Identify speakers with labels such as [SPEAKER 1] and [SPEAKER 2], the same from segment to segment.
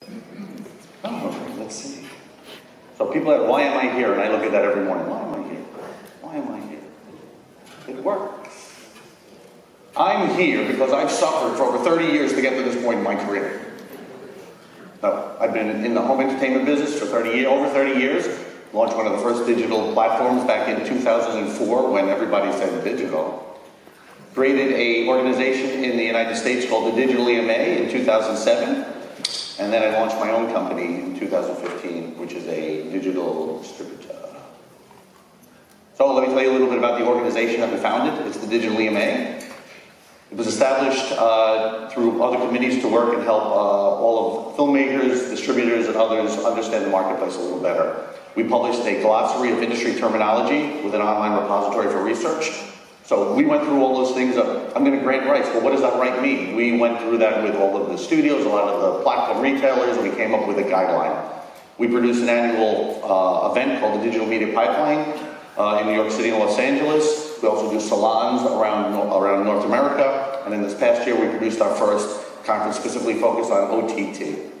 [SPEAKER 1] Oh, let's see. So people ask, why am I here? And I look at that every morning. Why am I here? Why am I here? It works. I'm here because I've suffered for over 30 years to get to this point in my career. I've been in the home entertainment business for over 30 years. Launched one of the first digital platforms back in 2004 when everybody said digital. Created an organization in the United States called the Digital EMA in 2007. And then I launched my own company in 2015, which is a digital distributor. So let me tell you a little bit about the organization that we founded. It's the Digital EMA. It was established through other committees to work and help all of filmmakers, distributors, and others understand the marketplace a little better. We published a glossary of industry terminology with an online repository for research. So we went through all those things of, I'm going to grant rights, but what does that right mean? We went through that with all of the studios, a lot of the platform retailers, and we came up with a guideline. We produced an annual event called the Digital Media Pipeline in New York City and Los Angeles. We also do salons around North America. And in this past year, we produced our first conference specifically focused on OTT.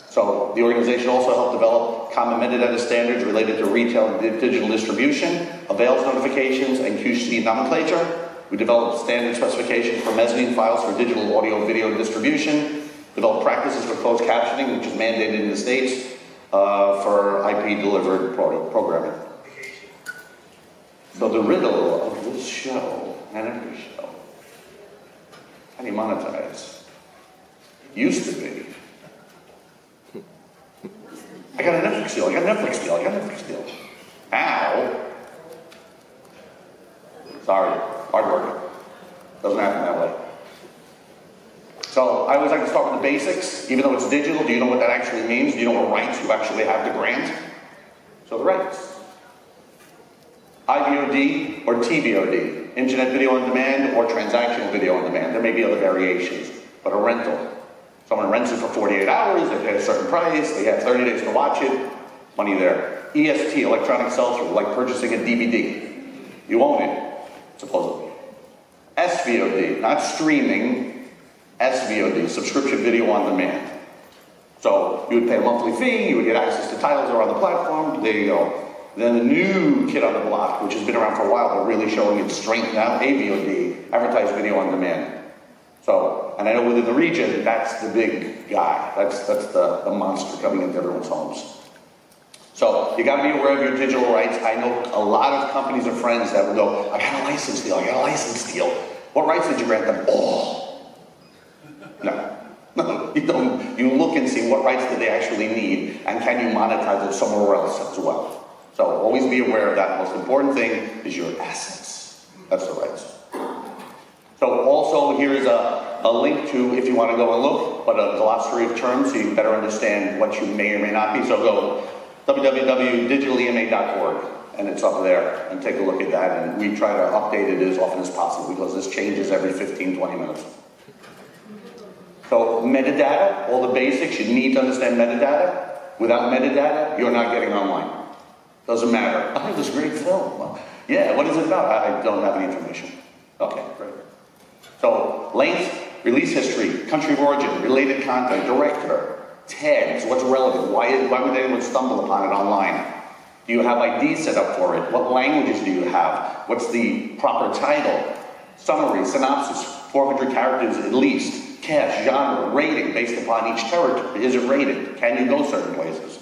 [SPEAKER 1] So the organization also helped develop common metadata standards related to retail and digital distribution, avails notifications, and QC nomenclature. We developed standard specifications for mezzanine files for digital audio video distribution, developed practices for closed captioning, which is mandated in the States for IP-delivered programming. So the riddle of this show, and every show, how do you monetize? Used to be, I got a Netflix deal, I got a Netflix deal, I got a Netflix deal. Now, sorry, hard work. Doesn't happen that way. So I always like to start with the basics. Even though it's digital, do you know what that actually means? Do you know what rights you actually have to grant? So the rights. IVOD or TVOD, Internet Video on Demand or Transactional Video on Demand. There may be other variations, but a rental. Someone rents it for 48 hours, they pay a certain price, they have 30 days to watch it, money there. EST, electronic sell-through, like purchasing a DVD. You own it, supposedly. SVOD, not streaming, SVOD, subscription video on demand. So you would pay a monthly fee, you would get access to titles that are on the platform, there you go. Then the new kid on the block, which has been around for a while, but really showing its strength now, AVOD, advertised video on demand. So, and I know within the region, that's the big guy. That's the monster coming into everyone's homes. So, you gotta be aware of your digital rights. I know a lot of companies and friends that will go, I got a license deal, I got a license deal. What rights did you grant them? All. No, you don't. You look and see what rights do they actually need, and can you monetize it somewhere else as well. So, always be aware of that. Most important thing is your assets. That's the rights. So also here's a link to, if you want to go and look, but a glossary of terms so you better understand what you may or may not be. So go www.digitalema.org and it's up there, and take a look at that. And we try to update it as often as possible because this changes every 15, 20 minutes. So metadata, all the basics, you need to understand metadata. Without metadata, you're not getting online. Doesn't matter. I have this great film. Well, yeah, what is it about? I don't have any information. Okay, great. So, length, release history, country of origin, related content, director, tags, what's relevant, why would anyone stumble upon it online? Do you have ID set up for it? What languages do you have? What's the proper title? Summary, synopsis, 400 characters at least, cast, genre, rating based upon each territory. Is it rated? Can you go certain places?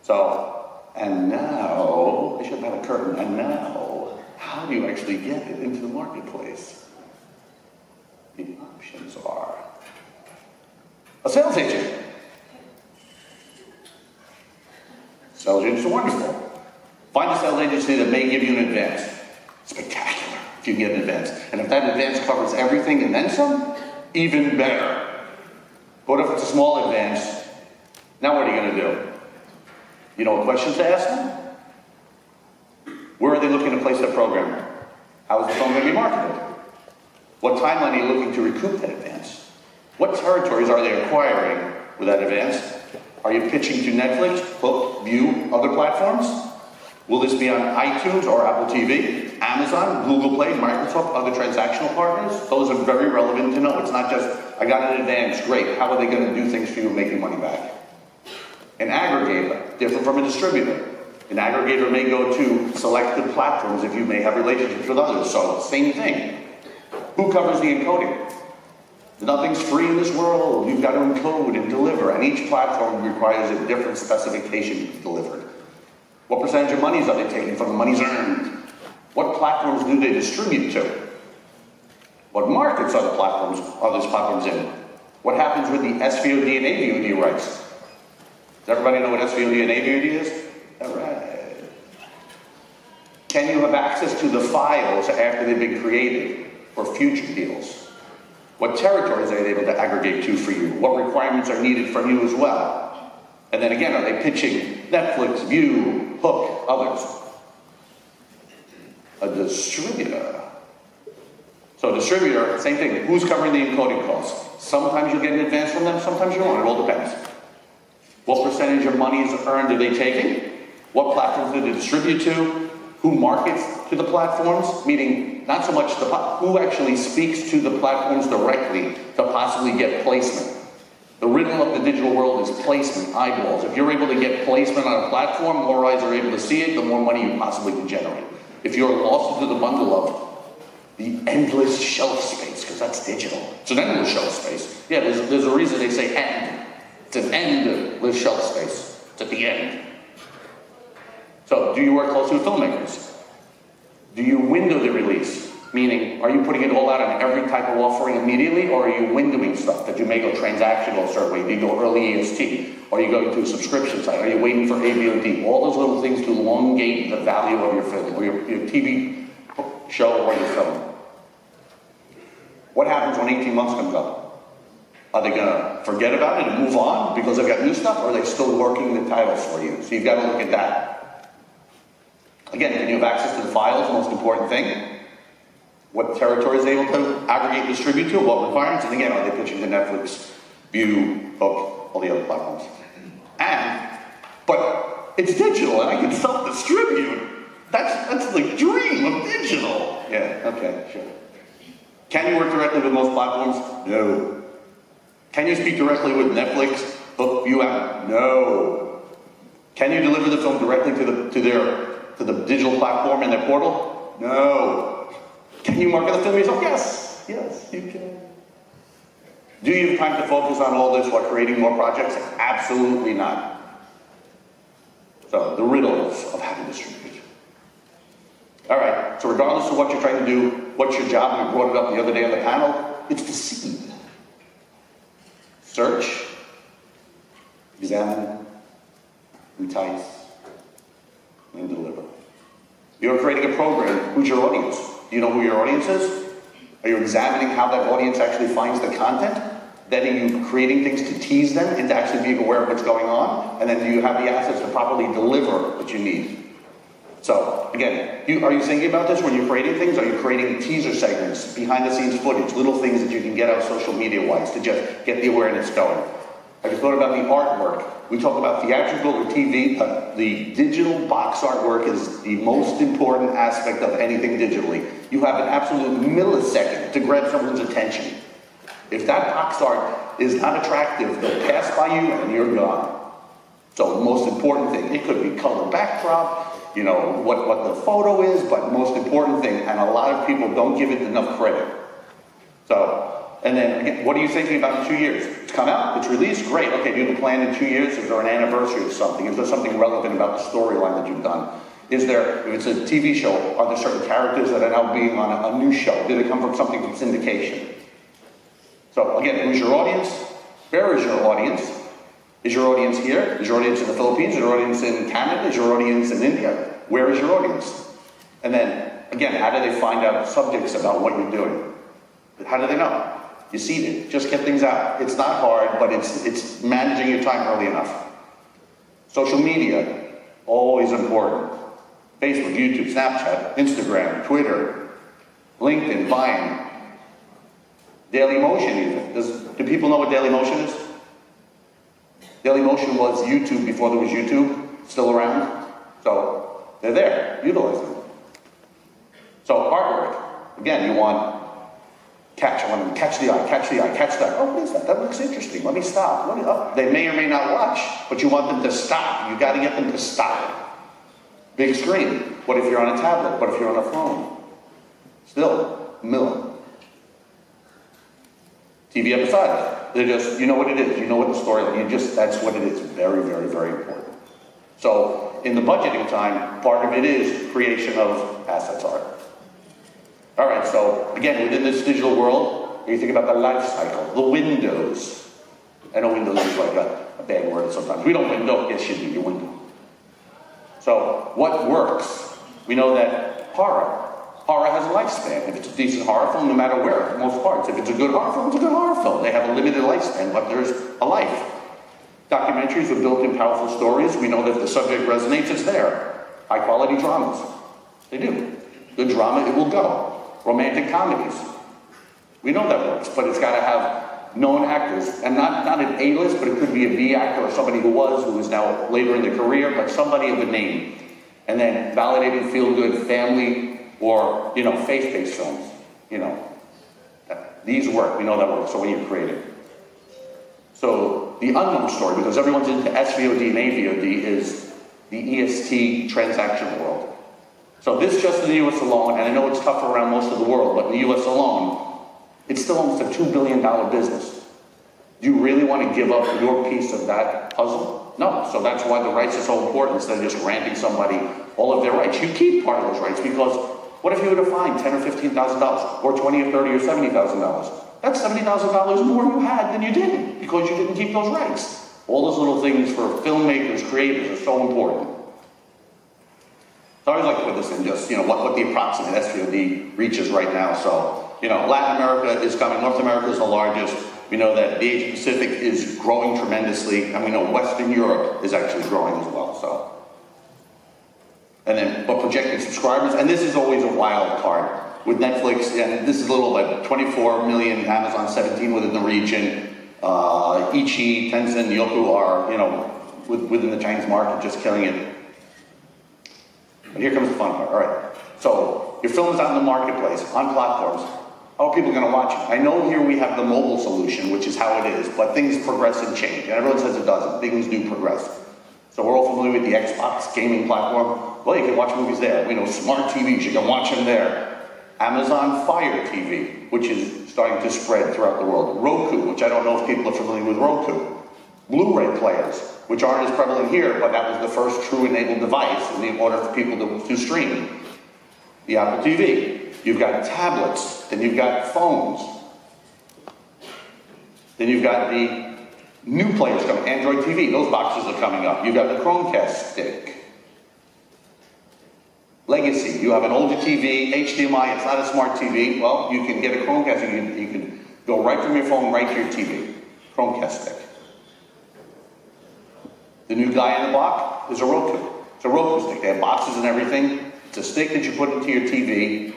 [SPEAKER 1] So, and now, I should have had a curtain, and now, how do you actually get it into the marketplace? The options are a sales agent. Sales agents are wonderful. Find a sales agency that may give you an advance. Spectacular if you get an advance. And if that advance covers everything and then some, even better. But if it's a small advance, now what are you going to do? You know what questions to ask them? Where are they looking to place their program? How is the phone going to be marketed? What timeline are you looking to recoup that advance? What territories are they acquiring with that advance? Are you pitching to Netflix, Hook, View, other platforms? Will this be on iTunes or Apple TV? Amazon, Google Play, Microsoft, other transactional partners, those are very relevant to know. It's not just, I got an advance, great. How are they going to do things for you and make you money back? An aggregator, different from a distributor. An aggregator may go to selected platforms if you may have relationships with others. So, same thing. Who covers the encoding? Nothing's free in this world. You've got to encode and deliver, and each platform requires a different specification to be delivered. What percentage of monies are they taking from the monies earned? What platforms do they distribute to? What markets are these platforms in? What happens with the SVOD and AVOD rights? Does everybody know what SVOD and AVOD is? All right. Can you have access to the files after they've been created for future deals? What territories are they able to aggregate to for you? What requirements are needed from you as well? And then again, are they pitching Netflix, View, Hook, others? A distributor. So a distributor, same thing. Who's covering the encoding costs? Sometimes you get an advance from them, sometimes you don't. It all depends. What percentage of money is earned are they taking? What platforms do they distribute to? Who markets to the platforms? Meaning, not so much who actually speaks to the platforms directly to possibly get placement. The riddle of the digital world is placement, eyeballs. If you're able to get placement on a platform, more eyes are able to see it, the more money you possibly can generate. If you're lost into the bundle of the endless shelf space, because that's digital. It's an endless shelf space. Yeah, there's a reason they say end. It's an endless shelf space. It's at the end. So, do you work closely with filmmakers? Do you window the release? Meaning, are you putting it all out on every type of offering immediately, or are you windowing stuff that you may go transactional a certain way? Do you go early EST? Or are you going to a subscription site? Are you waiting for AVOD? All those little things to elongate the value of your film, or your TV show, or your film. What happens when 18 months comes up? Are they going to forget about it and move on because they've got new stuff, or are they still working the titles for you? So you've got to look at that. Again, can you have access to the files? The most important thing. What territory is able to aggregate and distribute to? What requirements? And again, are they pitching to Netflix, View, Hook, all the other platforms? But it's digital, and I can self-distribute. That's the dream of digital. Yeah, okay, sure. Can you work directly with most platforms? No. Can you speak directly with Netflix, Hook, View app? No. Can you deliver the film directly to the digital platform in their portal? No. Can you market the film yourself? Yes. Yes, you can. Do you have time to focus on all this while creating more projects? Absolutely not. So, the riddles of how to distribute. All right, so regardless of what you're trying to do, what's your job? We brought it up the other day on the panel. It's to seed. Search, examine, entice, and deliver. You're creating a program. Who's your audience? Do you know who your audience is? Are you examining how that audience actually finds the content? Then are you creating things to tease them into actually being aware of what's going on? And then do you have the assets to properly deliver what you need? So, again, are you thinking about this when you're creating things? Are you creating teaser segments, behind-the-scenes footage, little things that you can get out social media-wise to just get the awareness going? Have you thought about the artwork? We talk about theatrical or TV. The digital box artwork is the most important aspect of anything digitally. You have an absolute millisecond to grab someone's attention. If that box art is not attractive, they'll pass by you and you're gone. So the most important thing, it could be color backdrop, you know, what the photo is, but the most important thing, and a lot of people don't give it enough credit. So, and then again, what are you thinking about in 2 years? It's come out, it's released, great. Okay, do you have a plan in 2 years? Is there an anniversary of something? Is there something relevant about the storyline that you've done? Is there, if it's a TV show, are there certain characters that are now being on a new show? Do they come from something from syndication? So again, who's your audience? Where is your audience? Is your audience here? Is your audience in the Philippines? Is your audience in Canada? Is your audience in India? Where is your audience? And then, again, how do they find out subjects about what you're doing? How do they know? You seed it. Just get things out. It's not hard, but it's managing your time early enough. Social media, always important. Facebook, YouTube, Snapchat, Instagram, Twitter, LinkedIn, Vine, Dailymotion even. Do people know what Dailymotion is? Dailymotion was YouTube before there was YouTube, still around. So they're there, utilize them. So artwork, again, you want I want them to catch the eye, catch the eye, catch the eye. Oh, what is that? That looks interesting. Let me stop. They may or may not watch, but you want them to stop. You got to get them to stop. Big screen. What if you're on a tablet? What if you're on a phone? Still, $1 million. TV episodic. They're just, you know what it is. You know what the story is. That's what it is. Very, very, very important. So, in the budgeting time, part of it is creation of assets art. All right, so again, within this digital world, you think about the life cycle, the windows. I know windows is like a bad word sometimes. We don't window, yes, you do, you window. So, what works? We know that horror has a lifespan. If it's a decent horror film, no matter where, for most parts. If it's a good horror film, it's a good horror film. They have a limited lifespan, but there's a life. Documentaries with built-in powerful stories. We know that if the subject resonates, it's there. High-quality dramas. They do. Good drama, it will go. Romantic comedies. We know that works, but it's got to have known actors. And not an A-list, but it could be a B actor or somebody who is now later in their career, but somebody of a name. And then validated, feel-good, family, or, faith-based films. These work. We know that works. So when you create it. So the unknown story, because everyone's into SVOD and AVOD, is the EST transaction world. So this just in the US alone, and I know it's tough around most of the world, but in the US alone, it's still almost a $2 billion business. Do you really want to give up your piece of that puzzle? No. So that's why the rights are so important. Instead of just granting somebody all of their rights, you keep part of those rights, because what if you were to find $10,000 or $15,000, or $20,000 or $30,000 or $70,000? That's $70,000 more you had than you didn't, because you didn't keep those rights. All those little things for filmmakers, creators are so important. So I always like to put this in just, what the approximate SVOD reach is right now. So, Latin America is coming, North America is the largest. We know that the Asia Pacific is growing tremendously, and we know Western Europe is actually growing as well, so. And then, but projected subscribers, and this is always a wild card. With Netflix, and this is a little like 24 million, Amazon 17 within the region, Ichi, Tencent, Yoku are, within the Chinese market, just killing it. And here comes the fun part. All right. So your film is out in the marketplace, on platforms. How are people going to watch it? I know here we have the mobile solution, which is how it is, but things progress and change. And everyone says it doesn't. Things do progress. So we're all familiar with the Xbox gaming platform. Well, you can watch movies there. Smart TVs, you can watch them there. Amazon Fire TV, which is starting to spread throughout the world. Roku, which I don't know if people are familiar with Roku. Blu-ray players, which aren't as prevalent here, but that was the first true enabled device in order for people to stream. The Apple TV. You've got tablets. Then you've got phones. Then you've got the new players coming. Android TV. Those boxes are coming up. You've got the Chromecast stick. Legacy. You have an older TV, HDMI. It's not a smart TV. Well, you can get a Chromecast. You can go right from your phone right to your TV. Chromecast stick. The new guy in the block is a Roku. It's a Roku stick. They have boxes and everything. It's a stick that you put into your TV.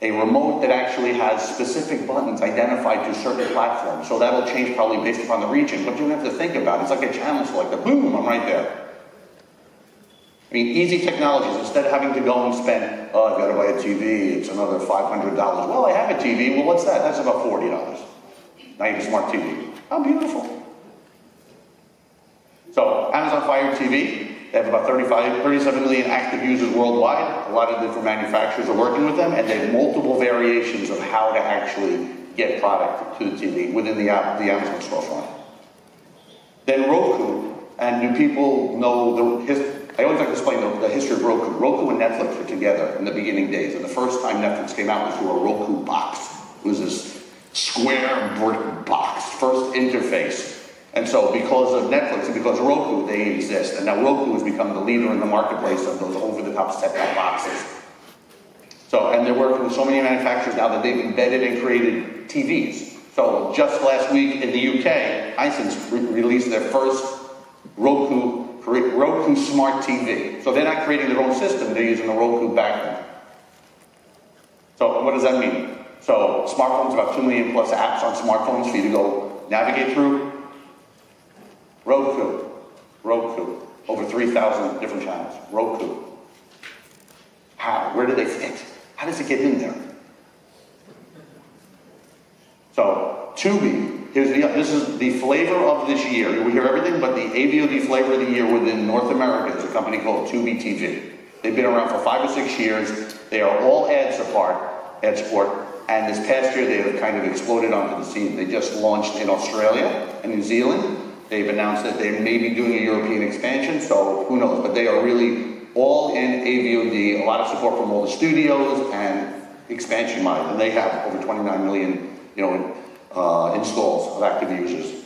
[SPEAKER 1] A remote that actually has specific buttons identified to certain platforms. So that'll change probably based upon the region. But you don't have to think about it. It's like a channel selector. Boom, I'm right there. I mean, easy technologies. Instead of having to go and spend, I've got to buy a TV. It's another $500. Well, I have a TV. Well, what's that? That's about $40. Now you have a smart TV. How beautiful. So, Amazon Fire TV, they have about 37 million active users worldwide. A lot of different manufacturers are working with them, and they have multiple variations of how to actually get product to the TV within the Amazon storefront. Then Roku, and do people know I always like to explain the history of Roku. Roku and Netflix were together in the beginning days, and the first time Netflix came out was through a Roku box. It was this square brick box, first interface. And so because of Netflix and because of Roku, they exist. And now Roku has become the leader in the marketplace of those over-the-top set-top boxes. So, and they're working with so many manufacturers now that they've embedded and created TVs. So just last week in the UK, Hisense released their first Roku Smart TV. So they're not creating their own system, they're using the Roku backend. So what does that mean? So smartphones, about 2 million plus apps on smartphones for you to go navigate through. Roku, over 3,000 different channels. Roku. How? Where do they fit? How does it get in there? So, Tubi, this is the flavor of this year. We hear everything, but the AVOD flavor of the year within North America is a company called Tubi TV. They've been around for 5 or 6 years. They are all ad support, and this past year they have kind of exploded onto the scene. They just launched in Australia and New Zealand. They've announced that they may be doing a European expansion, so who knows, but they are really all in AVOD, a lot of support from all the studios and expansion minded, and they have over 29 million, installs of active users.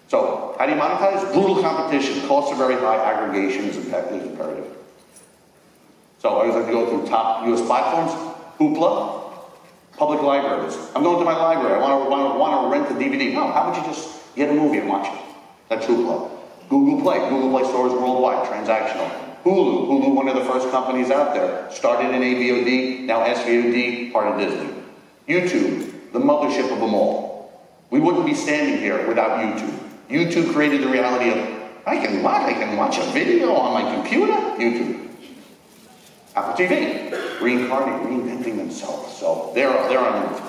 [SPEAKER 1] So, how do you monetize? Brutal competition, costs are very high, aggregation is imperative. So, I always like to go through top US platforms, Hoopla, public libraries. I'm going to my library, I want to rent the DVD. No, how about you just get a movie and watch it? That's Hoopla. Google Play stores worldwide, transactional. Hulu, one of the first companies out there, started in AVOD, now SVOD, part of Disney. YouTube, the mothership of them all. We wouldn't be standing here without YouTube. YouTube created the reality of, I can watch a video on my computer? YouTube. Apple TV, reinventing themselves. So they're on the move.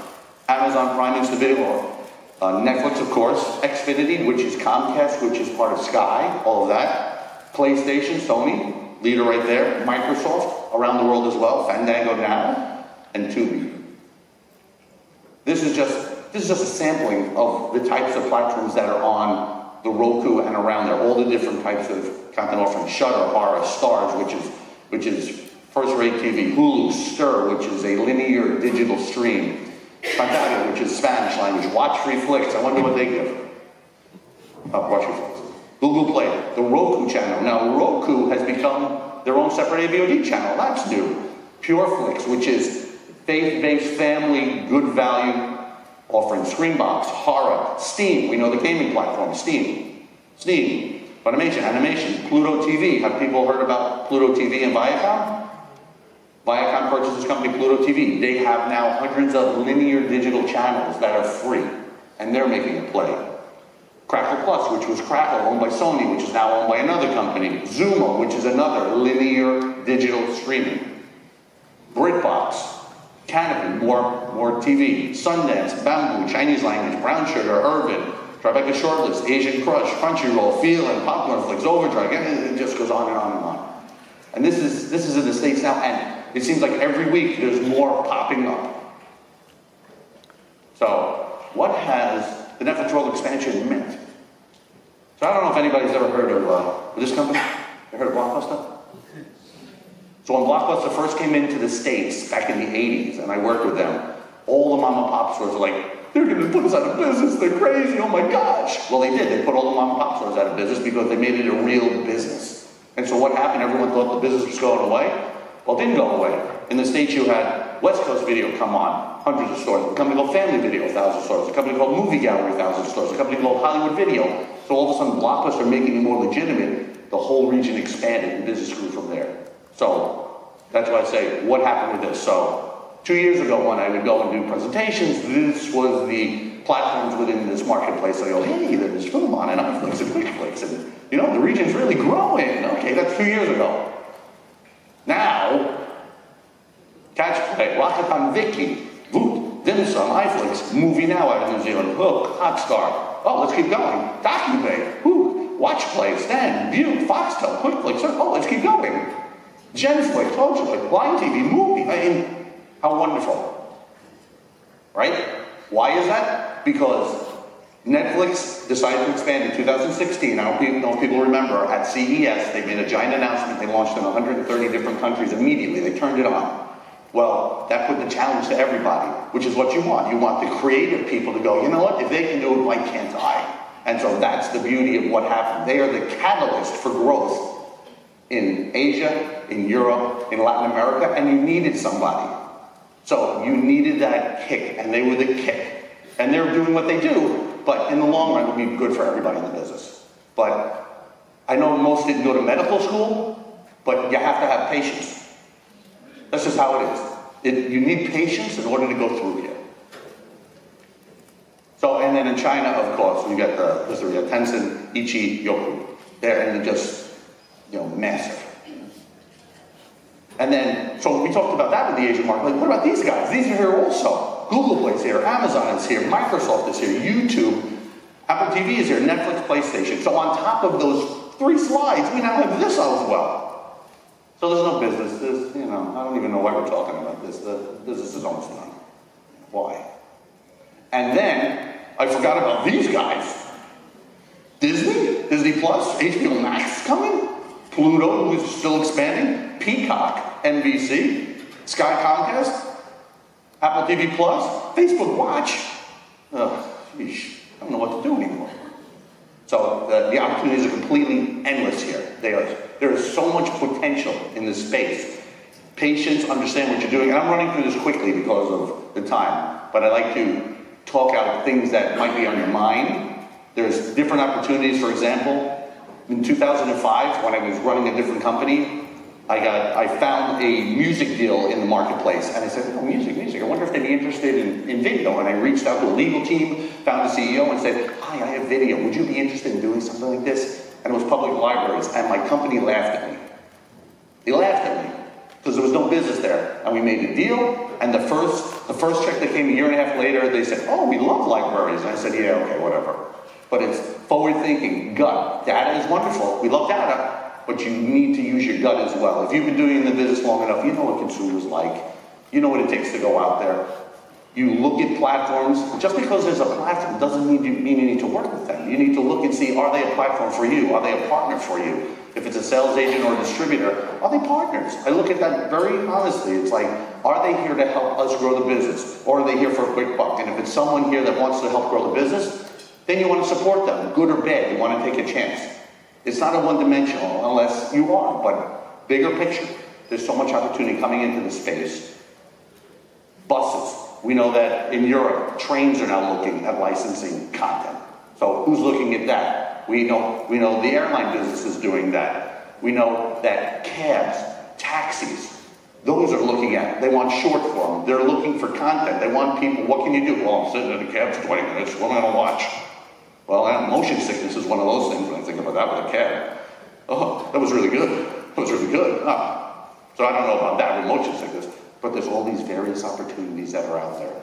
[SPEAKER 1] Amazon Prime is the big one. Netflix, of course. Xfinity, which is Comcast, which is part of Sky, all of that. PlayStation, Sony, leader right there. Microsoft, around the world as well. Fandango now, and Tubi. This is just a sampling of the types of platforms that are on the Roku and around there. All the different types of content offering. Shudder, Horror, Stars, which is first-rate TV. Hulu, Stir, which is a linear digital stream. Fandango, which is Spanish language. Watch Free Flicks. I wonder what they give. Watch Free Flicks. Google Play, the Roku channel. Now, Roku has become their own separate AVOD channel. That's new. PureFlix, which is faith-based family, good value offering. Screenbox, Horror, Steam. We know the gaming platform, Steam. Animation, Pluto TV. Have people heard about Pluto TV and Viacom? Viacom purchased this company, Pluto TV. They have now hundreds of linear digital channels that are free, and they're making a play. Crackle Plus, which was Crackle, owned by Sony, which is now owned by another company. Zumo, which is another linear digital streaming. BritBox, Canopy, more TV. Sundance, Bamboo, Chinese language, Brown Sugar, Irvin, Tribeca Shortlist, Asian Crush, Crunchyroll, Feel, and Popcorn Flicks, Overdrive, and it just goes on and on and on. And this is in the States now, and it seems like every week there's more popping up. So, what has the Netflix world expansion meant? So I don't know if anybody's ever heard of this company. You heard of Blockbuster? So when Blockbuster first came into the States back in the 80s, and I worked with them, all the mom and pop stores were like, they're going to put us out of business, they're crazy, oh my gosh. Well, they did. They put all the mom and pop stores out of business because they made it a real business. And so what happened? Everyone thought the business was going away. Well, it didn't go away. In the States, you had West Coast Video come on, hundreds of stores. A company called Family Video, 1,000 stores. A company called Movie Gallery, 1,000 stores. A company called Hollywood Video. So all of a sudden, Blockbuster making it more legitimate, the whole region expanded and business grew from there. So that's why I say, what happened with this? So 2 years ago, when I would go and do presentations, this was the platforms within this marketplace. I go, hey, there's film on and iFlix and QuickFlix, and the region's really growing. Okay, that's 2 years ago. Now, Catch Play, Rakuten Viki, Voot, Dim Sum, iFlix, Movie Now out of New Zealand, Hook, Hotstar. Oh, let's keep going. DocuPay, Watch Play, Stan, View, Foxtel, QuickFlix. Oh, let's keep going. Genflix, Ojala, Blind TV, Movie. I mean, how wonderful. Right? Why is that? Because Netflix decided to expand in 2016. I don't know if people remember, at CES, they made a giant announcement. They launched in 130 different countries immediately. They turned it on. Well, that put the challenge to everybody, which is what you want. You want the creative people to go, you know what, if they can do it, why can't I? And so that's the beauty of what happened. They are the catalyst for growth in Asia, in Europe, in Latin America, and you needed somebody. So you needed that kick, and they were the kick. And they're doing what they do, but in the long run, it'll be good for everybody in the business. But I know most didn't go to medical school, but you have to have patience. That's just how it is. You need patience in order to go through here. So, and then in China, of course, we got Tencent, Ichi, Yoku. They're just, massive. And then, so we talked about that with the Asian market. Like, what about these guys? These are here also. Google Play's here, Amazon is here, Microsoft is here, YouTube, Apple TV is here, Netflix, PlayStation. So on top of those 3 slides, we now have this as well. So there's no business. There's, you know, I don't even know why we're talking about this. The business is almost done. Why? And then, I forgot about these guys. Disney Plus, HBO Max coming, Pluto, who's still expanding, Peacock, NBC, Sky Comcast, Apple TV Plus, Facebook Watch. Oh, sheesh, I don't know what to do anymore. So the opportunities are completely endless here. There is so much potential in this space. Patience, understand what you're doing. And I'm running through this quickly because of the time, but I like to talk out things that might be on your mind. There's different opportunities. For example, in 2005, when I was running a different company, I found a music deal in the marketplace, and I said, oh, music, I wonder if they'd be interested in video. And I reached out to a legal team, found the CEO, and said, hi, I have video. Would you be interested in doing something like this? And it was public libraries, and my company laughed at me. They laughed at me, because there was no business there. And we made a deal, and the first check that came a year and a half later, they said, oh, we love libraries. And I said, yeah, okay, whatever. But it's forward thinking, gut. Data is wonderful. We love data, but you need to use your gut as well. If you've been doing the business long enough, you know what consumers like. You know what it takes to go out there. You look at platforms. Just because there's a platform doesn't mean you need to work with them. You need to look and see, are they a platform for you? Are they a partner for you? If it's a sales agent or a distributor, are they partners? I look at that very honestly. It's like, are they here to help us grow the business? Or are they here for a quick buck? And if it's someone here that wants to help grow the business, then you want to support them, good or bad. You want to take a chance. It's not a one-dimensional unless you are, but bigger picture. There's so much opportunity coming into the space. Buses. We know that in Europe, trains are now looking at licensing content. So who's looking at that? We know the airline business is doing that. We know that cabs, taxis, those are looking at it. They want short form. They're looking for content. They want people, what can you do? Well, I'm sitting in a cab for 20 minutes. What am I going to watch? Well, motion sickness is one of those things when I think about that with a cab. Oh, that was really good. That was really good. So I don't know about that with motion sickness, but there's all these various opportunities that are out there.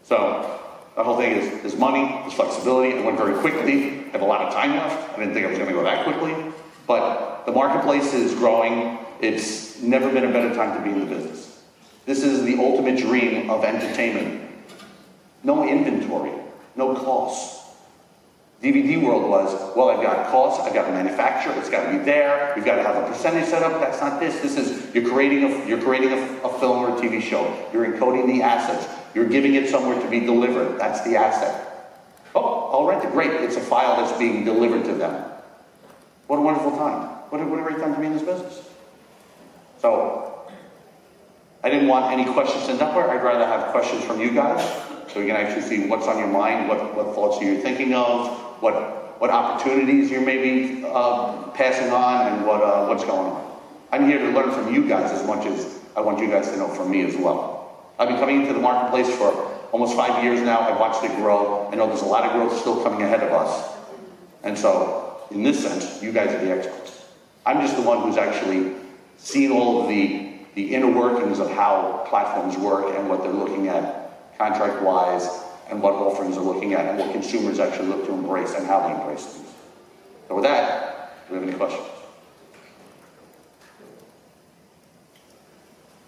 [SPEAKER 1] So the whole thing is, there's money, there's flexibility. It went very quickly. I have a lot of time left. I didn't think I was going to go that quickly. But the marketplace is growing. It's never been a better time to be in the business. This is the ultimate dream of entertainment. No inventory, no costs. DVD world was, well, I've got costs, I've got to manufacture, it's got to be there, we've got to have a percentage set up. That's not this. This is, you're creating a film or a TV show. You're encoding the assets. You're giving it somewhere to be delivered. That's the asset. Oh, I'll rent it. Great. It's a file that's being delivered to them. What a wonderful time. What a great time to be in this business. So, I didn't want any questions sent up there. I'd rather have questions from you guys, so we can actually see what's on your mind, what thoughts you're thinking of, what opportunities you're maybe passing on, and what's going on. I'm here to learn from you guys as much as I want you guys to know from me as well. I've been coming into the marketplace for almost 5 years now. I've watched it grow. I know there's a lot of growth still coming ahead of us. And so, in this sense, you guys are the experts. I'm just the one who's actually seen all of the inner workings of how platforms work and what they're looking at contract-wise, and what offerings are looking at, and what consumers actually look to embrace and how they embrace things. So with that, do we have any questions?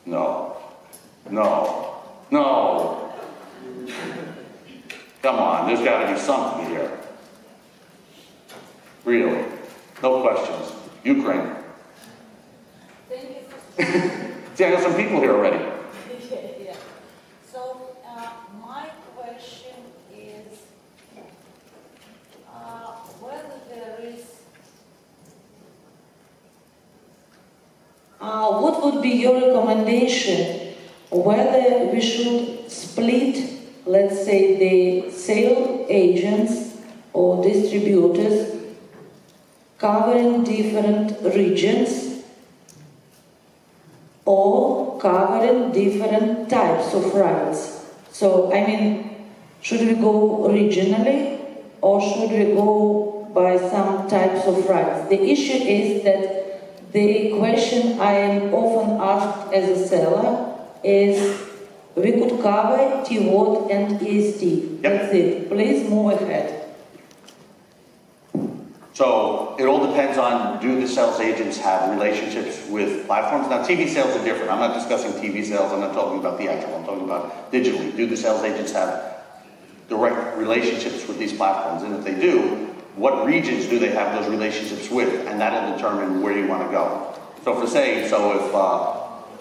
[SPEAKER 1] No. No. No. Come on, there's got to be something here. Really. No questions. Ukraine.
[SPEAKER 2] Thank you.
[SPEAKER 1] See, I got some people here already.
[SPEAKER 2] Yeah. So, my question is whether there is, what would be your recommendation, whether we should split, let's say, the sale agents or distributors covering different regions or covering different types of rights. So, I mean, should we go regionally or should we go by some types of rights? The issue is that the question I am often asked as a seller is, we could cover TWOT and EST. That's it. Please move ahead.
[SPEAKER 1] So it all depends on, do the sales agents have relationships with platforms? Now, TV sales are different. I'm not discussing TV sales. I'm not talking about theatrical. I'm talking about digitally. Do the sales agents have direct relationships with these platforms? And if they do, what regions do they have those relationships with? And that'll determine where you want to go. So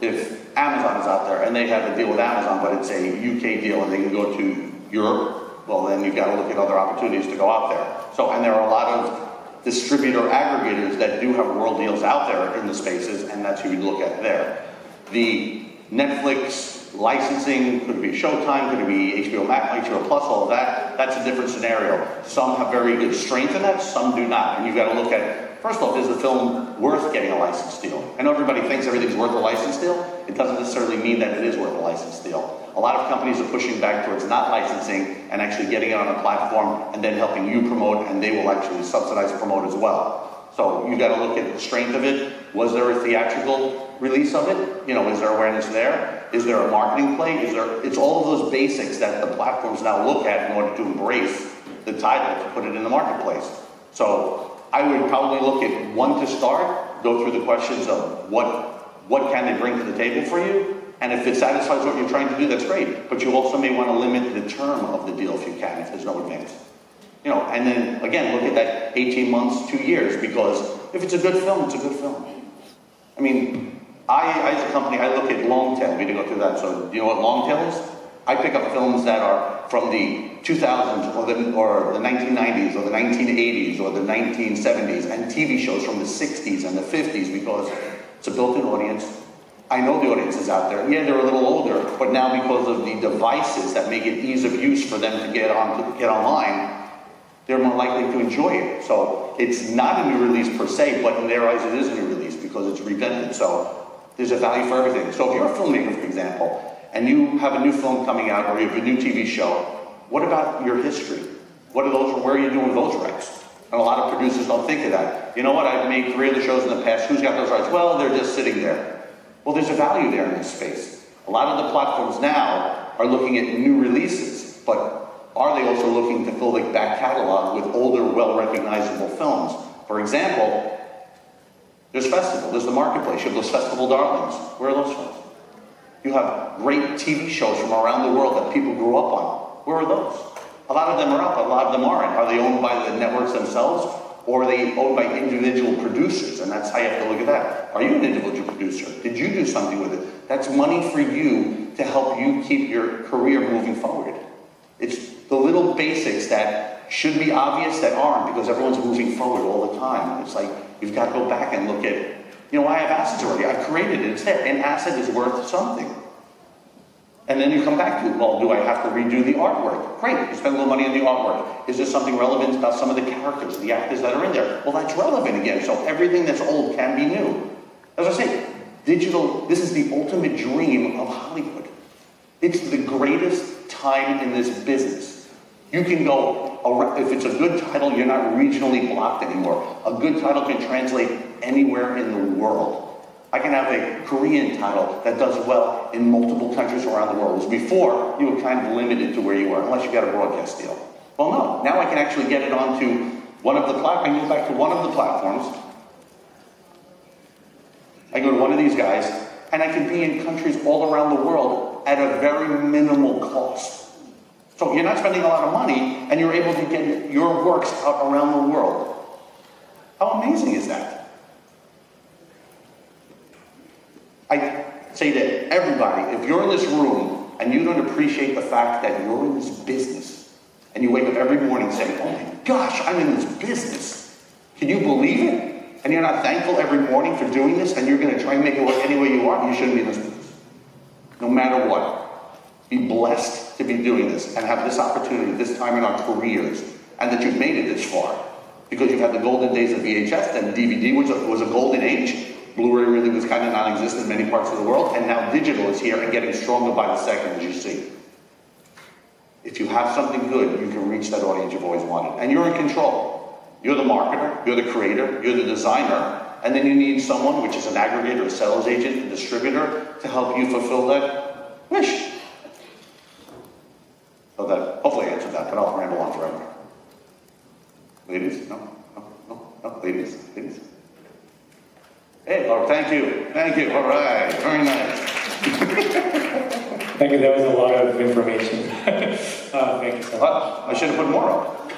[SPEAKER 1] if Amazon is out there and they have a deal with Amazon, but it's a UK deal and they can go to Europe, well, then you've got to look at other opportunities to go out there. So, and there are a lot of distributor aggregators that do have world deals out there in the spaces, and that's who you look at there. The Netflix licensing, could be Showtime, could be HBO Max, HBO Plus, all of that, that's a different scenario. Some have very good strength in that, some do not. And you've got to look at, first off, is the film worth getting a license deal? I know everybody thinks everything's worth a license deal. It doesn't necessarily mean that it is worth a license deal. A lot of companies are pushing back towards not licensing and actually getting it on a platform and then helping you promote, and they will actually subsidize promote as well. So you've got to look at the strength of it. Was there a theatrical release of it? You know, is there awareness there? Is there a marketing play? It's all of those basics that the platforms now look at in order to embrace the title to put it in the marketplace. So I would probably look at one to start, go through the questions of what can they bring to the table for you, and if it satisfies what you're trying to do, that's great. But you also may want to limit the term of the deal if you can, if there's no advance. You know, and then again, look at that 18 months, 2 years, because if it's a good film, it's a good film. I mean, I as a company, I look at long tail. We didn't go through that. So do you know what long tail is? I pick up films that are from the 2000s or the 1990s or the 1980s or the 1970s, and TV shows from the 60s and the 50s, because it's a built-in audience. I know the audience is out there. Yeah, they're a little older, but now because of the devices that make it ease of use for them to get online, they're more likely to enjoy it. So it's not a new release per se, but in their eyes it is a new release because it's revented. So there's a value for everything. So if you're a filmmaker, for example, and you have a new film coming out or you have a new TV show, what about your history? What are those, where are you doing those rights? And a lot of producers don't think of that. You know what, I've made 3 of the shows in the past, who's got those rights? Well, they're just sitting there. Well, there's a value there in this space. A lot of the platforms now are looking at new releases, but are they also looking to fill the back catalog with older, well-recognizable films? For example, there's festival, there's the marketplace, you have those festival darlings. Where are those films? You have great TV shows from around the world that people grew up on. Where are those? A lot of them are up, a lot of them aren't. Are they owned by the networks themselves? Or are they owned by individual producers? And that's how you have to look at that. Are you an individual producer? Did you do something with it? That's money for you to help you keep your career moving forward. It's the little basics that should be obvious that aren't, because everyone's moving forward all the time. It's like, you've got to go back and look at, you know, I have assets already. I've created it. It's there. An asset is worth something. And then you come back to, well, do I have to redo the artwork? Great, you spend a little money on the artwork. Is there something relevant about some of the characters, the actors that are in there? Well, that's relevant again. So everything that's old can be new. As I say, digital, this is the ultimate dream of Hollywood. It's the greatest time in this business. You can go, if it's a good title, you're not regionally blocked anymore. A good title can translate anywhere in the world. I can have a Korean title that does well in multiple countries around the world. Whereas before, you were kind of limited to where you were, unless you got a broadcast deal. Well, no. Now I can actually get it onto one of the platforms. I can go back to one of the platforms. I go to one of these guys, and I can be in countries all around the world at a very minimal cost. So you're not spending a lot of money, and you're able to get your works out around the world. How amazing is that? I say to everybody, if you're in this room and you don't appreciate the fact that you're in this business, and you wake up every morning saying, oh my gosh, I'm in this business. Can you believe it? And you're not thankful every morning for doing this, and you're going to try and make it work any way you want, you shouldn't be in this business. No matter what. Be blessed to be doing this and have this opportunity this time in our careers, and that you've made it this far. Because you've had the golden days of VHS, then DVD was a golden age. Blu-ray really was kind of non-existent in many parts of the world, and now digital is here and getting stronger by the second, as you see. If you have something good, you can reach that audience you've always wanted. And you're in control. You're the marketer, you're the creator, you're the designer, And then you need someone, which is an aggregator, a sales agent, a distributor, to help you fulfill that wish. So that hopefully I answered that, but I'll ramble on forever. Ladies? No, ladies. Hey, Laura, thank you. All right, very nice.
[SPEAKER 3] Thank you, that was a lot of information. Thank you so much.
[SPEAKER 1] I should have put more up.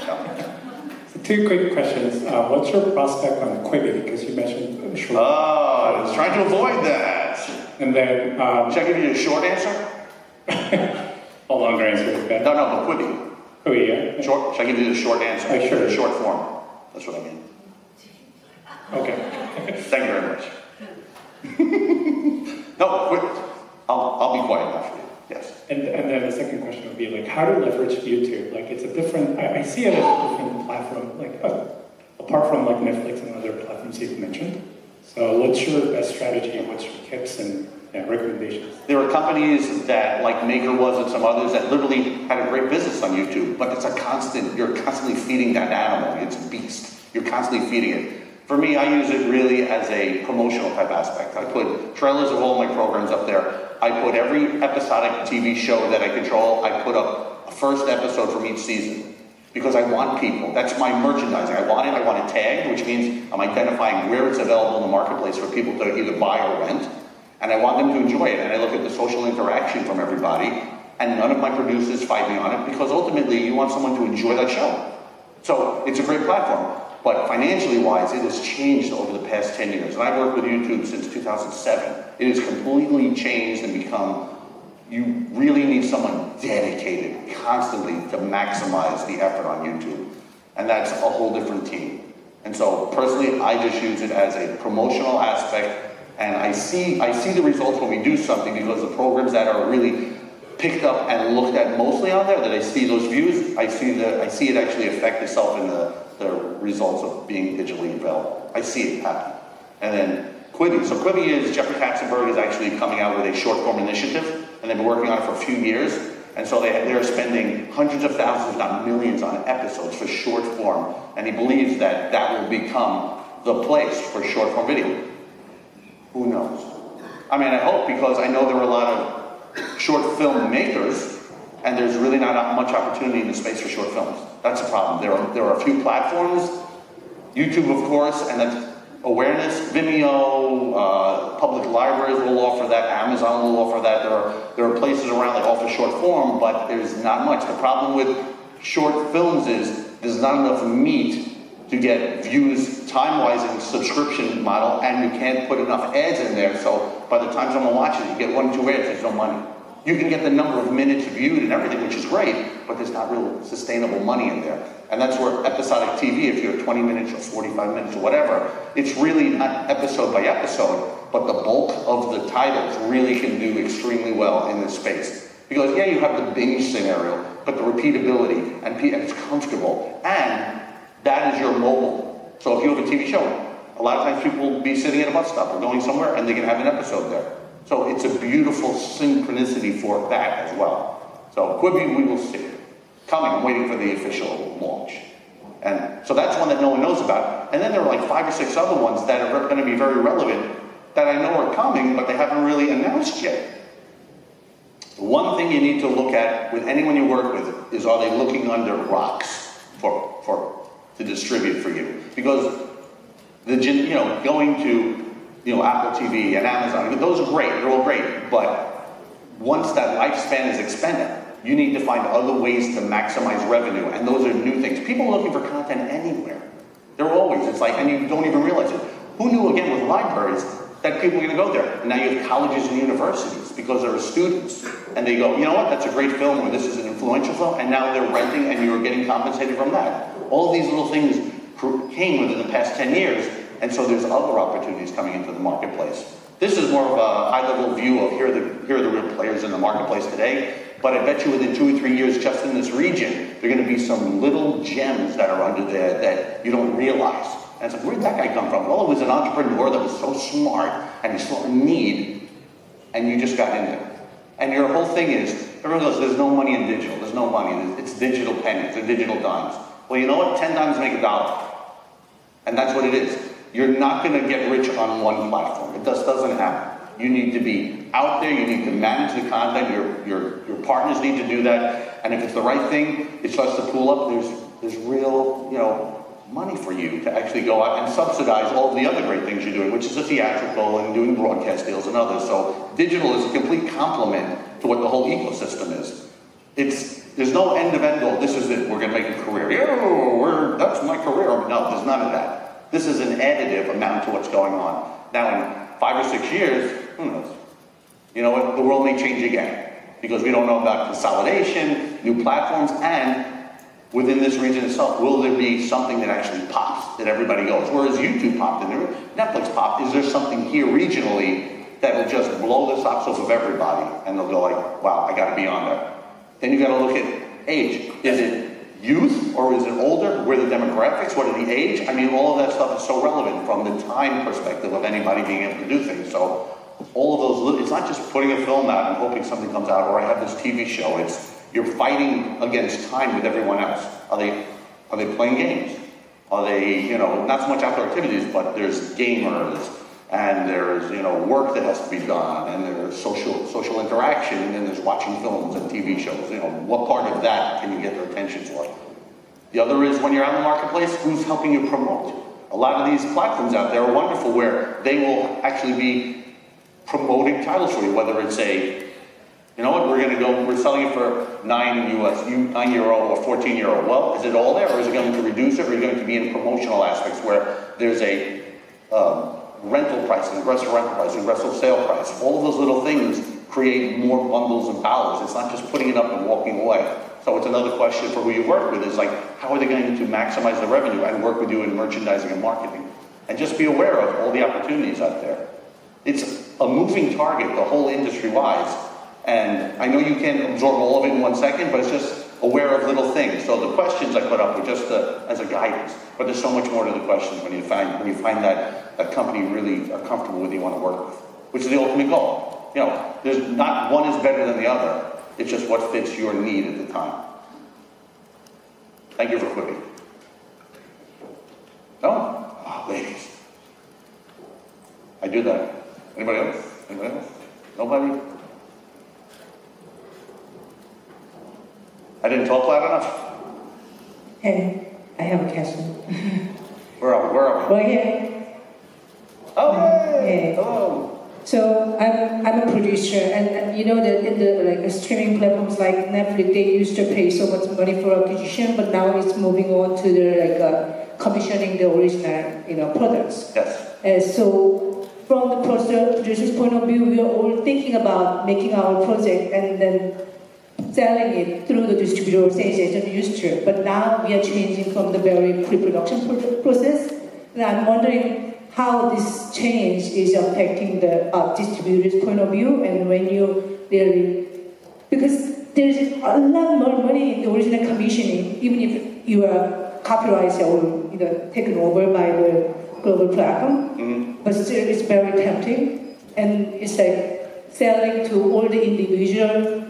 [SPEAKER 3] So 2 quick questions. What's your prospect on Quibi? Because you mentioned short.
[SPEAKER 1] I was trying to avoid that.
[SPEAKER 3] And then...
[SPEAKER 1] should I give you a short answer?
[SPEAKER 3] A longer answer is better.
[SPEAKER 1] No, but Quibi.
[SPEAKER 3] Quibi, yeah.
[SPEAKER 1] Short. Should I give you the short answer?
[SPEAKER 3] Sure.
[SPEAKER 1] The short form. That's what I mean.
[SPEAKER 3] Okay.
[SPEAKER 1] Thank you very much. No, quick. I'll be quiet now for you. Yes.
[SPEAKER 3] And then the second question would be like, how to leverage YouTube? Like, it's a different. I see it as a different platform. Like, apart from like Netflix and other platforms you've mentioned. So, what's your best strategy? What's your tips and recommendations?
[SPEAKER 1] There are companies that, like Maker was and some others, that literally had a great business on YouTube, but it's a constant. You're constantly feeding that animal. It's a beast. You're constantly feeding it. For me, I use it really as a promotional type aspect. I put trailers of all my programs up there. I put every episodic TV show that I control, I put up a first episode from each season. Because I want people. That's my merchandising. I want it tagged, which means I'm identifying where it's available in the marketplace for people to either buy or rent. And I want them to enjoy it. And I look at the social interaction from everybody. And none of my producers fight me on it, because ultimately you want someone to enjoy that show. So it's a great platform. But financially wise, it has changed over the past 10 years. And I've worked with YouTube since 2007. It has completely changed and become, you really need someone dedicated constantly to maximize the effort on YouTube. And that's a whole different team. And so personally, I just use it as a promotional aspect. And I see the results when we do something, because the programs that are really picked up and looked at mostly on there, that I see those views, I see it actually affect itself in the results of being digitally available. I see it happen. And then Quibi. So Quibi is, Jeffrey Katzenberg is actually coming out with a short form initiative, and they've been working on it for a few years. And so they're spending hundreds of thousands, if not millions, on episodes for short form. And he believes that that will become the place for short form video. Who knows? I mean, I hope, because I know there are a lot of short film makers, and there's really not much opportunity in the space for short films. That's a problem. There are a few platforms, YouTube of course, and that's awareness. Vimeo, public libraries will offer that, Amazon will offer that. There are places around that offer short form, but there's not much. The problem with short films is there's not enough meat to get views time-wise in the subscription model, and you can't put enough ads in there, so by the time someone watches it, you get 1 or 2 ads, there's no money. You can get the number of minutes viewed and everything, which is great, but there's not real sustainable money in there. And that's where episodic TV, if you're 20 minutes or 45 minutes or whatever, it's really not episode by episode, but the bulk of the titles really can do extremely well in this space. Because yeah, you have the binge scenario, but the repeatability, and it's comfortable, and that is your mobile. So if you have a TV show, a lot of times people will be sitting at a bus stop or going somewhere, and they can have an episode there. So it's a beautiful synchronicity for that as well. So Quibi, we will see. Coming, I'm waiting for the official launch. And so that's one that no one knows about. And then there are like 5 or 6 other ones that are going to be very relevant that I know are coming, but they haven't really announced yet. The one thing you need to look at with anyone you work with is, are they looking under rocks to distribute for you? Because going to Apple TV and Amazon, those are great, they're all great, but once that lifespan is expended, you need to find other ways to maximize revenue, and those are new things. People are looking for content anywhere. They're always, it's like, and you don't even realize it. Who knew, again, with libraries, that people are going to go there? And now you have colleges and universities, because there are students, and they go, you know what, that's a great film, or this is an influential film, and now they're renting, and you're getting compensated from that. All of these little things came within the past 10 years, and so there's other opportunities coming into the marketplace. This is more of a high-level view of here are the real players in the marketplace today, but I bet you within 2 or 3 years, just in this region, there are going to be some little gems that are under there that you don't realize. And it's like, where'd that guy come from? Well, it was an entrepreneur that was so smart, and he saw a need, and you just got in there. And your whole thing is, everyone goes, there's no money in digital. There's no money. It's digital pennies. They're digital dimes. Well, you know what? 10 dimes make $1. And that's what it is. you're not going to get rich on one platform. It just doesn't happen. You need to be out there, you need to manage the content, your partners need to do that, and if it's the right thing, it starts to pool up, there's real, money for you to actually go out and subsidize all of the other great things you're doing, which is the theatrical and doing broadcast deals and others. So digital is a complete complement to what the whole ecosystem is. There's no end of end all, this is it, we're going to make a career. That's my career. No, there's none of that. This is an additive amount to what's going on. Now, in 5 or 6 years, who knows? You know what? The world may change again because we don't know about consolidation, new platforms, and within this region itself, will there be something that actually pops, that everybody goes? Whereas YouTube popped and Netflix popped, is there something here regionally that will just blow the socks off of everybody? And they'll go like, wow, I gotta be on there. Then you gotta look at age. Is it youth or is it older? Where are the demographics? What are the age? I mean, all of that stuff is so relevant from the time perspective of anybody being able to do things. So all of those, it's not just putting a film out and hoping something comes out, or I have this TV show. You're fighting against time with everyone else. Are they playing games? Are they, not so much outdoor activities, but there's gamers, and there's, work that has to be done, and there's social interaction, and then there's watching films and TV shows. What part of that can you get their attention for? The other is when you're out in the marketplace, who's helping you promote? A lot of these platforms out there are wonderful where they will actually be promoting titles for you, whether it's we're selling it for €9 or €14. Well, is it all there, or is it going to reduce it, or is it going to be in promotional aspects where there's a rental price, an aggressive rental price, an aggressive sale price? All of those little things create more bundles and powers. It's not just putting it up and walking away. So it's another question for who you work with is how are they going to maximize the revenue and work with you in merchandising and marketing? And just be aware of all the opportunities out there. It's a moving target, the whole industry-wise. And I know you can't absorb all of it in 1 second, but it's just aware of little things. So the questions I put up were just as a guidance, but there's so much more to the questions when you find that a company really are comfortable with you want to work with, which is the ultimate goal. There's not one is better than the other. It's just what fits your need at the time. Thank you for quipping. No? Oh, ladies. I do that. Anybody else? Anybody else? Nobody? I didn't talk loud enough?
[SPEAKER 2] Hey, I have a question.
[SPEAKER 1] Where are we?
[SPEAKER 2] Right here.
[SPEAKER 1] Oh, hey!
[SPEAKER 2] Hey.
[SPEAKER 1] Hello.
[SPEAKER 2] So I'm a producer, and you know that in the streaming platforms like Netflix, they used to pay so much money for acquisition, but now it's moving on to the commissioning the original products.
[SPEAKER 1] Yes.
[SPEAKER 2] So from the producer's point of view, we are all thinking about making our project and then selling it through the distributor sales agent used to. But now we are changing from the very pre-production process, and I'm wondering how this change is affecting the distributor's point of view, and when you really, because there's a lot more money in the original commissioning, even if you are copyrighted or taken over by the global platform, but still it's very tempting, and it's like selling to all the individual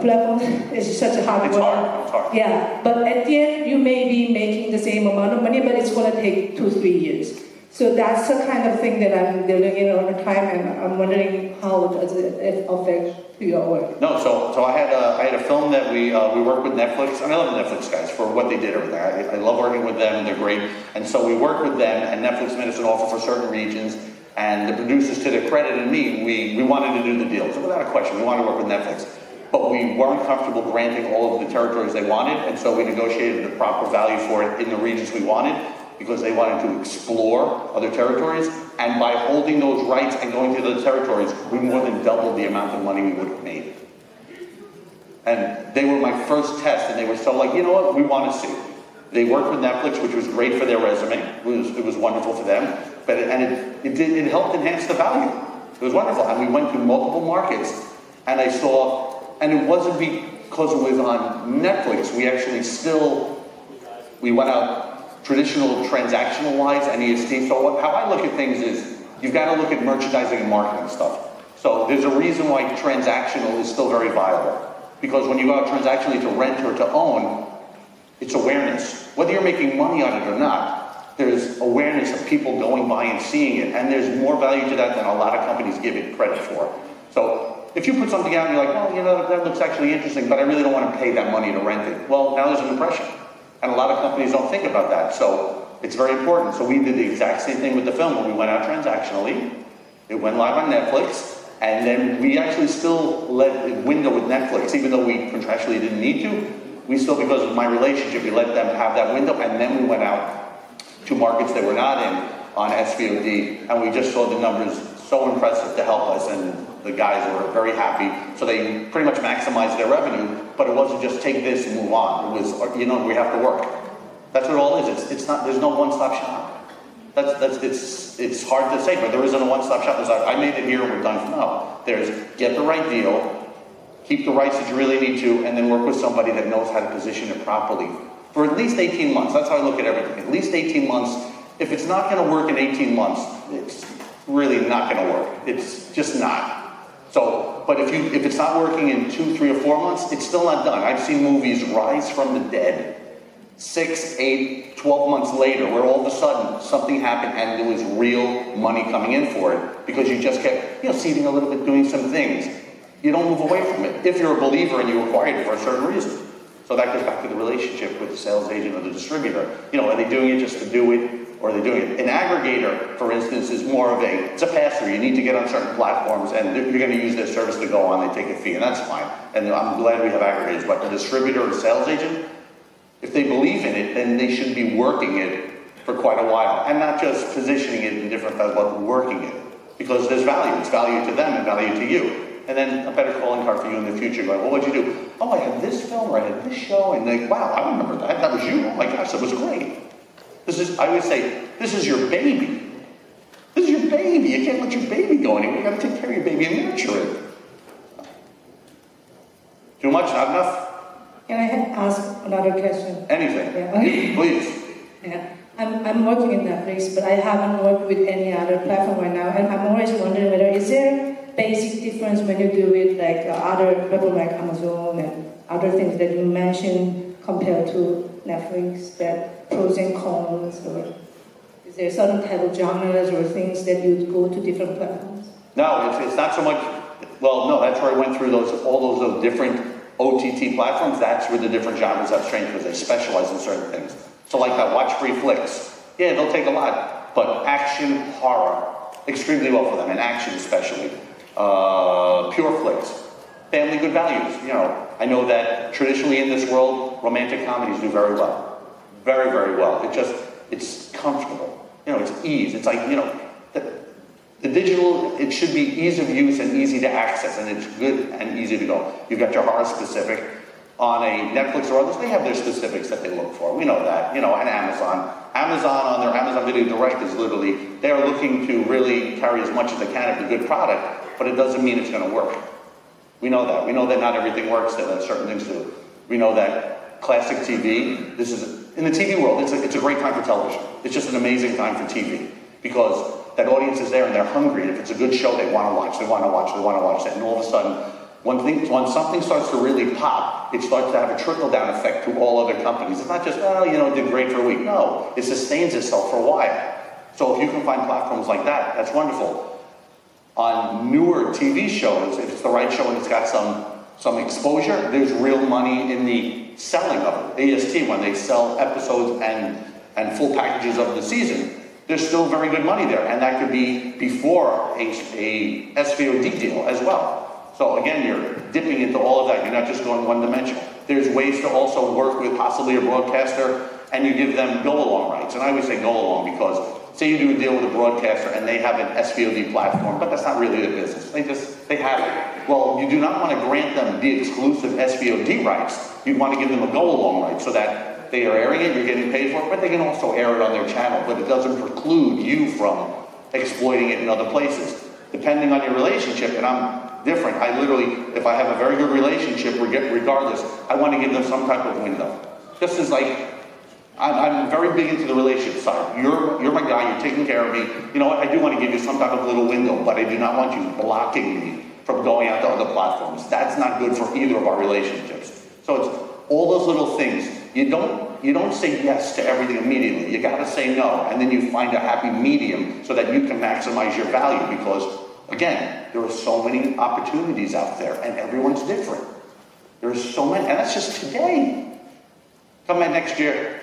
[SPEAKER 2] platforms is such a hard work.
[SPEAKER 1] It's hard.
[SPEAKER 2] Yeah, but at the end you may be making the same amount of money, but it's going to take 2-3 years. So that's the kind of thing that I'm dealing in all the time, and I'm wondering how does it affect your work?
[SPEAKER 1] No, so I had a film that we worked with Netflix, and I love the Netflix guys for what they did over there. I love working with them, and they're great. And so we worked with them, and Netflix made us an offer for certain regions, and the producers, to their credit and me, we wanted to do the deal. So without a question, we wanted to work with Netflix. But we weren't comfortable granting all of the territories they wanted, and so we negotiated the proper value for it in the regions we wanted, because they wanted to explore other territories, and by holding those rights and going to those territories, we more than doubled the amount of money we would have made. And they were my first test, and they were so like, you know what, we want to see. They worked with Netflix, which was great for their resume. It was wonderful for them, but it helped enhance the value. It was wonderful, and we went to multiple markets, and I saw, and it wasn't because it was on Netflix. We actually we went out traditional transactional-wise and EST. So how I look at things is, you've got to look at merchandising and marketing stuff. So there's a reason why transactional is still very viable. Because when you go out transactionally to rent or to own, it's awareness. Whether you're making money on it or not, There's awareness of people going by and seeing it, and there's more value to that than a lot of companies give it credit for. So if you put something out and you're like, well, you know, that looks actually interesting, but I really don't want to pay that money to rent it. Well, now there's an impression. And a lot of companies don't think about that. So it's very important. So we did the exact same thing with the film when we went out transactionally. It went live on Netflix. And then we actually still let it window with Netflix, even though we contractually didn't need to. We still, because of my relationship, we let them have that window. And then we went out to markets they were not in on SVOD. And we just saw the numbers so impressive to help us. And the guys were very happy. So they pretty much maximized their revenue. But it wasn't just take this and move on. It was, you know, we have to work. That's what it all is. It's not, there's no one-stop shop. It's hard to say, but there isn't a one-stop shop. There's like, I made it here and we're done. No. There's get the right deal, keep the rights that you really need to, and then work with somebody that knows how to position it properly for at least 18 months. That's how I look at everything. At least 18 months. If it's not going to work in 18 months, it's really not going to work. It's just not. So, but if it's not working in 2, 3, or 4 months, it's still not done. I've seen movies rise from the dead 6, 8, 12 months later, where all of a sudden something happened and there was real money coming in for it because you just kept, you know, seeding a little bit, doing some things. You don't move away from it if you're a believer and you acquired it for a certain reason. So that goes back to the relationship with the sales agent or the distributor. You know, are they doing it just to do it, or are they doing it? An aggregator, for instance, is more of it's a pass-through. You need to get on certain platforms and you're going to use their service to go on. They take a fee, and that's fine. And I'm glad we have aggregators. But the distributor or sales agent, if they believe in it, then they should be working it for quite a while. And not just positioning it in different ways, but working it. Because there's value. It's value to them and value to you. And then a better calling card for you in the future. Going, well, what'd you do? Oh, I had this film, or I had this show. And they, wow, I remember that. That was you. Oh my gosh, that was great. I would say, this is your baby. This is your baby. You can't let your baby go anywhere. You got to take care of your baby and nurture it. Too much, not enough?
[SPEAKER 2] Can I ask another question?
[SPEAKER 1] Anything.
[SPEAKER 2] Yeah.
[SPEAKER 1] Please.
[SPEAKER 2] Yeah. I'm working in Netflix, but I haven't worked with any other platform right now. And I'm always wondering whether is there basic difference when you do it like other platforms like Amazon and other things that you mentioned compared to Netflix, that pros and cons, or is there certain type of genres or things that you go to different platforms?
[SPEAKER 1] No, it's not so much. Well, no, that's where I went through all those different OTT platforms. That's where the different genres have strength because they specialize in certain things. So like that watch free flicks. Yeah, they'll take a lot, but action, horror, extremely well for them, and action especially. Pure flicks, family good values. You know, I know that traditionally in this world, romantic comedies do very well. Very, very well. It's comfortable. You know, it's ease. It's like, you know, the digital, it should be ease of use and easy to access, and it's good and easy to go. You've got your horror specific. On a Netflix or others, they have their specifics that they look for. We know that, you know, and Amazon. Amazon on their Amazon Video Direct is literally, they're looking to really carry as much as they can of the good product, but it doesn't mean it's going to work. We know that. We know that not everything works, that certain things do. We know that classic TV, in the TV world, it's a great time for television. It's just an amazing time for TV because that audience is there and they're hungry. And if it's a good show, they want to watch, they want to watch, they want to watch that. And all of a sudden, when something starts to really pop, it starts to have a trickle-down effect to all other companies. It's not just, well, you know, it did great for a week. No, it sustains itself for a while. So if you can find platforms like that, that's wonderful. On newer TV shows, if it's the right show and it's got some exposure, there's real money in the selling of it. AST, when they sell episodes and full packages of the season, there's still very good money there. And that could be before a SVOD deal as well. So again, you're dipping into all of that. You're not just going one-dimensional. There's ways to also work with possibly a broadcaster and you give them go-along rights. And I always say go-along because say you do a deal with a broadcaster and they have an SVOD platform, but that's not really their business. They have it. Well, you do not want to grant them the exclusive SVOD rights. You want to give them a go-along right so that they are airing it, you're getting paid for it, but they can also air it on their channel. But it doesn't preclude you from exploiting it in other places. Depending on your relationship, and I'm different. I literally, if I have a very good relationship, regardless, I want to give them some type of window. Just as like, I'm very big into the relationship side. You're my guy, you're taking care of me. You know what, I do want to give you some type of little window, but I do not want you blocking me from going out to other platforms. That's not good for either of our relationships. So it's all those little things. You don't you don't say yes to everything immediately. You got to say no, and then you find a happy medium so that you can maximize your value because, again, there are so many opportunities out there, and everyone's different. There are so many, and that's just today. Come back next year,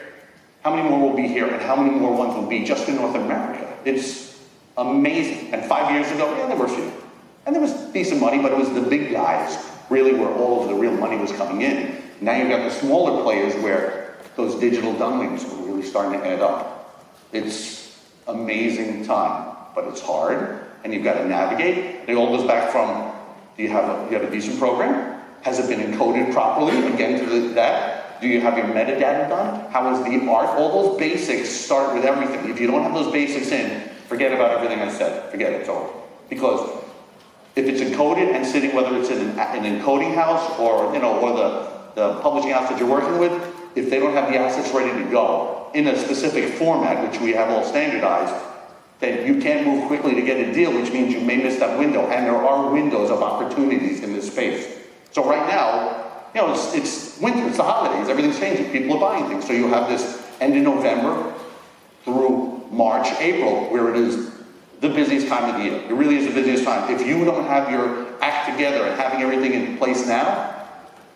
[SPEAKER 1] how many more will be here, and how many more ones will be just in North America? It's amazing. And 5 years ago, yeah, there were a few. And there was decent money, but it was the big guys, really, where all of the real money was coming in. Now you've got the smaller players where those digital dumplings are really starting to add up. It's amazing time, but it's hard, and you've got to navigate. It all goes back from, do you have a decent program? Has it been encoded properly? Again, to that. Do you have your metadata done? How is the art? All those basics start with everything. If you don't have those basics in, forget about everything I said. Forget it, it's over. Because if it's encoded and sitting, whether it's in an encoding house or, or the publishing house that you're working with, if they don't have the assets ready to go in a specific format, which we have all standardized, then you can't move quickly to get a deal, which means you may miss that window. And there are windows of opportunities in this space. So right now, it's winter, it's the holidays, everything's changing. People are buying things. So you have this end of November through March, April, where it is the busiest time of the year. It really is the busiest time. If you don't have your act together and having everything in place now,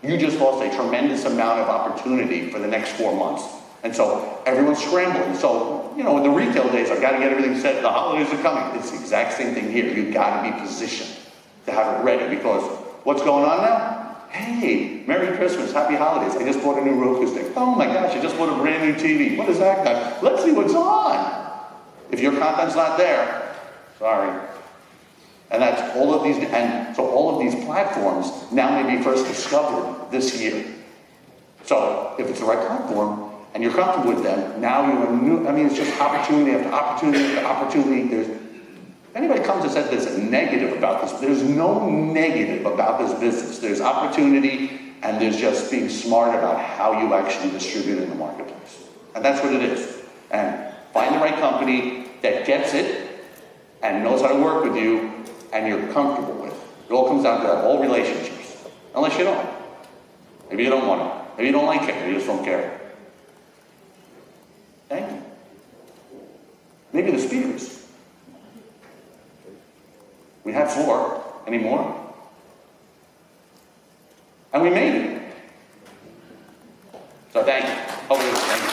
[SPEAKER 1] you just lost a tremendous amount of opportunity for the next 4 months. And so everyone's scrambling. So, in the retail days, I've got to get everything set. The holidays are coming. It's the exact same thing here. You've got to be positioned to have it ready because what's going on now? Hey, Merry Christmas, Happy Holidays. I just bought a new Roku stick. Oh my gosh, I just bought a brand new TV. What is that got? Let's see what's on. If your content's not there, sorry. And that's all of these, and so all of these platforms now may be first discovered this year. So if it's the right platform and you're comfortable with them, now you're new. I mean, it's just opportunity after opportunity after opportunity. If anybody comes and says there's a negative about this, there's no negative about this business. There's opportunity, and there's just being smart about how you actually distribute in the marketplace. And that's what it is. And find the right company that gets it and knows how to work with you and you're comfortable with. It all comes down to that, all relationships. Unless you don't. Maybe you don't want it. Maybe you don't like it. Maybe you just don't care. Thank you. Maybe the speakers. We had 4. Any more? And we made it. So thank you. Thank you.